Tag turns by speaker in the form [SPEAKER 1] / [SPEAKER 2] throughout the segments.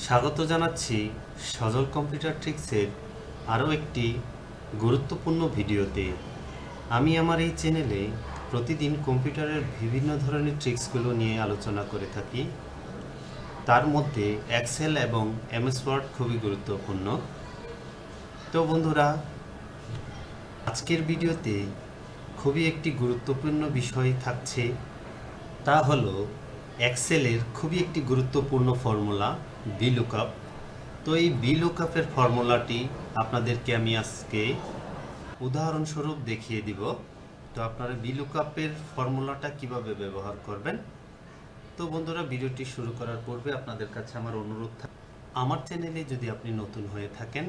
[SPEAKER 1] স্বাগত জানাচ্ছি সজল কম্পিউটার ট্রিক্সের আরও একটি গুরুত্বপূর্ণ ভিডিওতে। আমি আমার এই চ্যানেলে প্রতিদিন কম্পিউটারের বিভিন্ন ধরনের ট্রিক্সগুলো নিয়ে আলোচনা করে থাকি। তার মধ্যে এক্সেল এবং এমএস ওয়ার্ড খুবই গুরুত্বপূর্ণ। তো বন্ধুরা, আজকের ভিডিওতে খুবই একটি গুরুত্বপূর্ণ বিষয় থাকছে, তা হলো এক্সেলের খুবই একটি গুরুত্বপূর্ণ ফর্মুলা VLOOKUP। তো এই VLOOKUP-এর ফর্মুলাটি আপনাদেরকে আমি আজকে উদাহরণস্বরূপ দেখিয়ে দিব। তো আপনারা VLOOKUP-এর ফর্মুলাটা কিভাবে ব্যবহার করবেন। তো বন্ধুরা, ভিডিওটি শুরু করার পূর্বে আপনাদের কাছে আমার অনুরোধ আমার চ্যানেলে যদি আপনি নতুন হয়ে থাকেন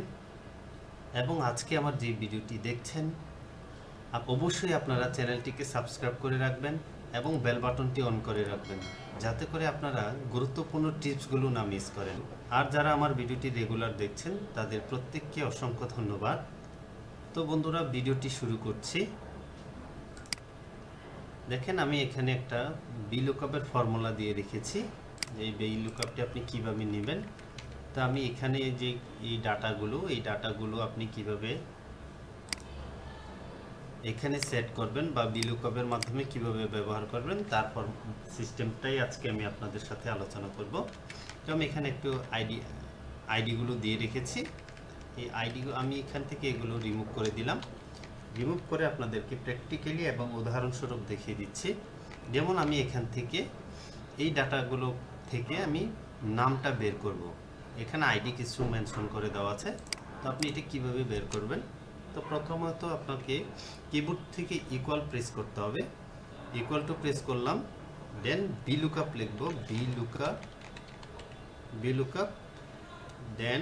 [SPEAKER 1] এবং আজকে আমার যে ভিডিওটি দেখছেন, অবশ্যই আপনারা চ্যানেলটিকে সাবস্ক্রাইব করে রাখবেন এবং বেল বাটনটি অন করে রাখবেন, যাতে করে আপনারা গুরুত্বপূর্ণ টিপসগুলো না মিস করেন। আর যারা আমার ভিডিওটি রেগুলার দেখছেন তাদের প্রত্যেককে অসংখ্য ধন্যবাদ। তো বন্ধুরা, ভিডিওটি শুরু করছি। দেখেন, আমি এখানে একটা VLOOKUP-এর ফর্মুলা দিয়ে রেখেছি। এই VLOOKUP-টি আপনি কিভাবে নেবেন। তো আমি এখানে যে এই ডাটাগুলো আপনি কিভাবে এখানে সেট করবেন বা VLOOKUP-এর মাধ্যমে কিভাবে ব্যবহার করবেন, তারপর সিস্টেমটাই আজকে আমি আপনাদের সাথে আলোচনা করব। তো আমি এখানে একটু আইডিগুলো দিয়ে রেখেছি। এই আইডিগুলো আমি এখান থেকে এগুলো রিমুভ করে দিলাম। রিমুভ করে আপনাদেরকে প্র্যাকটিক্যালি এবং উদাহরণস্বরূপ দেখিয়ে দিচ্ছি। যেমন আমি এখান থেকে এই ডাটাগুলো থেকে আমি নামটা বের করব। এখানে আইডি কিছু মেনশন করে দেওয়া আছে। তো আপনি এটা কিভাবে বের করবেন। তো প্রথমত আপনাকে কিবোর্ড থেকে ইকুয়াল প্রেস করতে হবে। ইকুয়াল টু প্রেস করলাম, দেন VLOOKUP লিখব। VLOOKUP দেন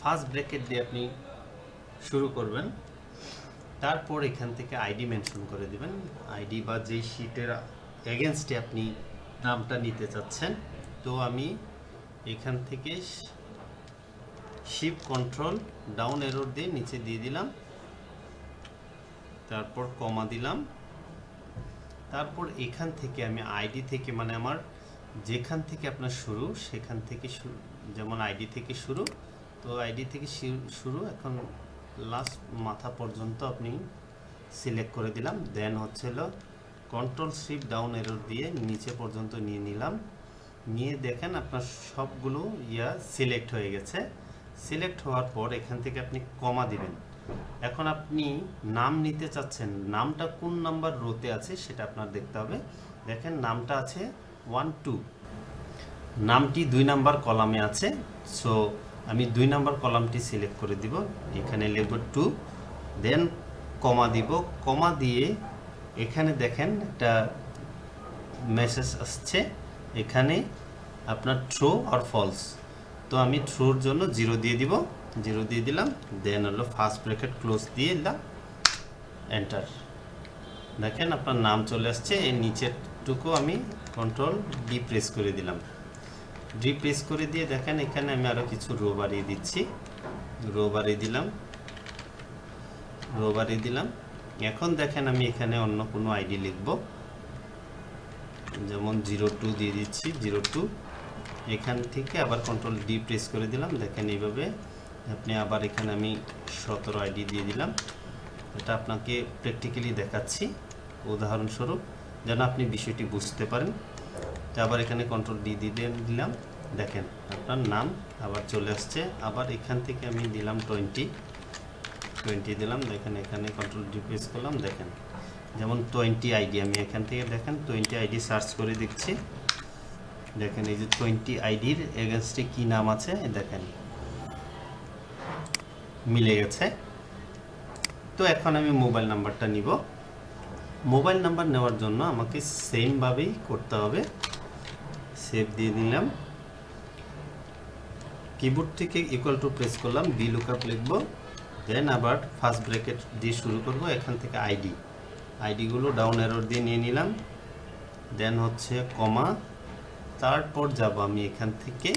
[SPEAKER 1] ফার্স্ট ব্র্যাকেট দিয়ে আপনি শুরু করবেন। তারপর এখান থেকে আইডি মেনশন করে দিবেন। আইডি বা যেই শীটের এগেনস্টে আপনি নামটা নিতে চাচ্ছেন। তো আমি এখান থেকে শিফট কন্ট্রোল ডাউন এরো দিয়ে নিচে দিয়ে দিলাম, তারপর কমা দিলাম। তারপর এখান থেকে আমি আইডি থেকে, মানে আমার যেখান থেকে আপনার শুরু সেখান থেকে শুরু, যেমন আইডি থেকে শুরু, তো আইডি থেকে শুরু এখন লাস্ট মাথা পর্যন্ত আপনি সিলেক্ট করে দিলাম। দেন হচ্ছিল কন্ট্রোল শিফট ডাউন এরো দিয়ে নিচে পর্যন্ত নিয়ে নিলাম। নিয়ে দেখেন আপনার সবগুলো সিলেক্ট হয়ে গেছে। সিলেক্ট হওয়ার পর এখান থেকে আপনি কমা দিবেন। এখন আপনি নাম নিতে চাচ্ছেন, নামটা কোন নাম্বার রোতে আছে সেটা আপনার দেখতে হবে। দেখেন নামটা আছে 1 2, নামটি 2 নাম্বার কলামে আছে। সো আমি 2 নাম্বার কলামটি সিলেক্ট করে দিব। এখানে লিখব 2, দেন কমা দিব। কমা দিয়ে এখানে দেখেন একটা মেসেজ আসছে, এখানে আপনার ট্রু আর ফলস। তো আমি ট্রুর জন্য 0 দিয়ে দিব, 0 দিয়ে দিলাম। দেন হলো ফার্স্ট ব্র্যাকেট ক্লোজ দিয়ে দিলাম, এন্টার। দেখেন আপনার নাম চলে আসছে। এই নিচেরটুকু আমি কন্ট্রোল ডি প্রেস করে দিলাম। ডি প্রেস করে দিয়ে দেখেন এখানে আমি আরও কিছু রো বাড়িয়ে দিচ্ছি। রো বাড়িয়ে দিলাম। এখন দেখেন আমি এখানে অন্য কোনো আইডি লিখব, যেমন 02 দিয়ে দিচ্ছি, 02। এখান থেকে আবার কন্ট্রোল ডি প্রেস করে দিলাম। দেখেন এইভাবে আপনি আবার এখানে আমি 17 আইডি দিয়ে দিলাম। এটা আপনাকে প্র্যাকটিক্যালি দেখাচ্ছি উদাহরণস্বরূপ, যেন আপনি বিষয়টি বুঝতে পারেন। তো আবার এখানে কন্ট্রোল ডি দিয়ে দিলাম। দেখেন আপনার নাম আবার চলে আসছে। আবার এখান থেকে আমি দিলাম 20 দিলাম। দেখেন এখানে কন্ট্রোল ডি প্রেস করলাম। দেখেন যেমন 20 আইডি, আমি এখান থেকে দেখেন 20 আইডি সার্চ করে দেখছি। দেখেন এই যে 20 আইডির এগেনস্টে কি নাম আছে, দেখেন মিলে গেছে। তো এখন আমি মোবাইল নাম্বারটা নিব। মোবাইল নাম্বার নেওয়ার জন্য আমাকে সেমভাবেই করতে হবে। সেভ দিয়ে দিলাম। কিবোর্ড থেকে ইকুয়াল টু প্রেস করলাম, VLOOKUP লিখব। দেন আবার ফার্স্ট ব্র্যাকেট দিয়ে শুরু করব। এখান থেকে আইডিগুলো ডাউন এরো দিয়ে নিয়ে নিলাম। দেন হচ্ছে কমা, তারপর যাব আমি এখান থেকে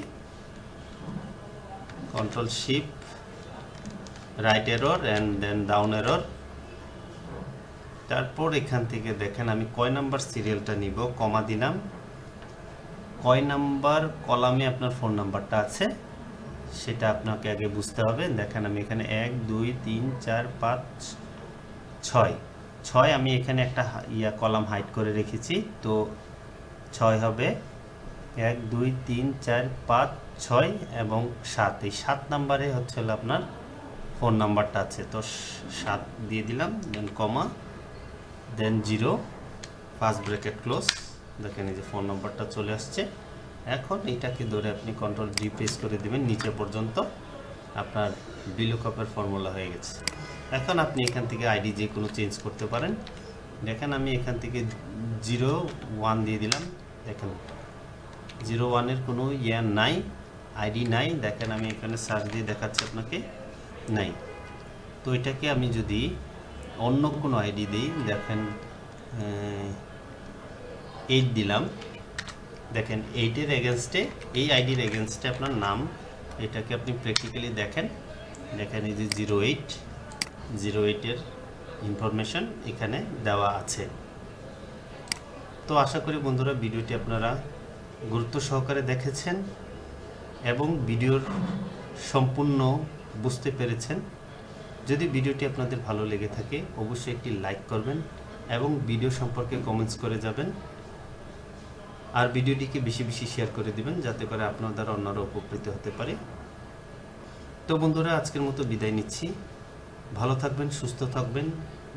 [SPEAKER 1] control shift right arrow and then down arrow. তারপর এখান থেকে দেখেন আমি কয় নাম্বার সিরিয়ালটা নিব, কমা দিলাম। কয় নাম্বার কলামে আপনার ফোন নাম্বারটা আছে সেটা আপনাকে আগে বুঝতে হবে। দেখেন আমি এখানে 1 2 3 4 5 6 আমি এখানে একটা কলাম হাইড করে রেখেছি, তো 6 হবে 1 2 3 4 5 6 এবং 7। এই 7 নাম্বারে হচ্ছে আপনার ফোন নাম্বারটা আছে, তো 7 দিয়ে দিলাম, দেন কমা, দেন 0 ফার্স্ট ব্র্যাকেট ক্লোজ। দেখেন এই যে ফোন নাম্বারটা চলে আসছে। এখন এটাকে ধরে আপনি কন্ট্রোল ডি প্রেস করে দেবেন নিচে পর্যন্ত, আপনার ভিলুকআপের ফর্মুলা হয়ে গেছে। এখন আপনি এখান থেকে আইডি যে কোনো চেঞ্জ করতে পারেন। দেখেন আমি এখান থেকে 0 1 দিয়ে দিলাম। দেখেন 0 1 এর কোনো নাই, আইডি নাই। দেখেন আমি এখানে সার্চ দিয়ে দেখাচ্ছি আপনাকে, নাই। তো এটাকে আমি যদি অন্য কোনো আইডি দিই, দেখেন 8 দিলাম। দেখেন 8-এর এগেনস্টে, এই আইডির এগেনস্টে আপনার নাম, এটাকে আপনি প্র্যাকটিক্যালি দেখেন এই যে 08-এর ইনফরমেশন এখানে দেওয়া আছে। তো আশা করি বন্ধুরা ভিডিওটি আপনারা গুরুত্ব সহকারে দেখেছেন এবং ভিডিওর সম্পূর্ণ বুঝতে পেরেছেন। যদি ভিডিওটি আপনাদের ভালো লেগে থাকে অবশ্যই একটি লাইক করবেন এবং ভিডিও সম্পর্কে কমেন্টস করে যাবেন, আর ভিডিওটিকে বেশি বেশি শেয়ার করে দিবেন যাতে করে আপনার দ্বারা অন্যরা উপকৃত হতে পারে। তো বন্ধুরা আজকের মতো বিদায় নিচ্ছি। ভালো থাকবেন, সুস্থ থাকবেন,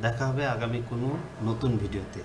[SPEAKER 1] দেখা হবে আগামী কোনো নতুন ভিডিওতে।